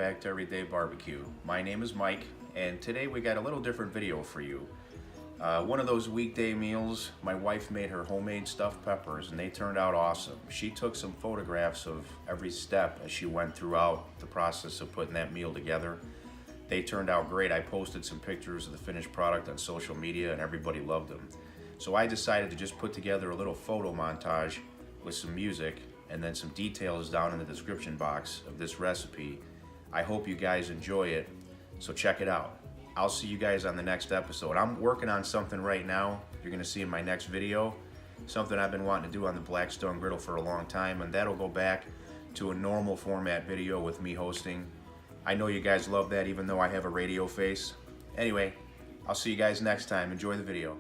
back to Everyday Barbecue. My name is Mike, and today we got a little different video for you. One of those weekday meals, my wife made her homemade stuffed peppers, and they turned out awesome. She took some photographs of every step as she went throughout the process of putting that meal together. They turned out great. I posted some pictures of the finished product on social media, and everybody loved them. So I decided to just put together a little photo montage with some music and then some details down in the description box of this recipe. I hope you guys enjoy it, so check it out. I'll see you guys on the next episode. I'm working on something right now you're gonna see in my next video, something I've been wanting to do on the Blackstone griddle for a long time, and that'll go back to a normal format video with me hosting. I know you guys love that, even though I have a radio face. Anyway, I'll see you guys next time. Enjoy the video.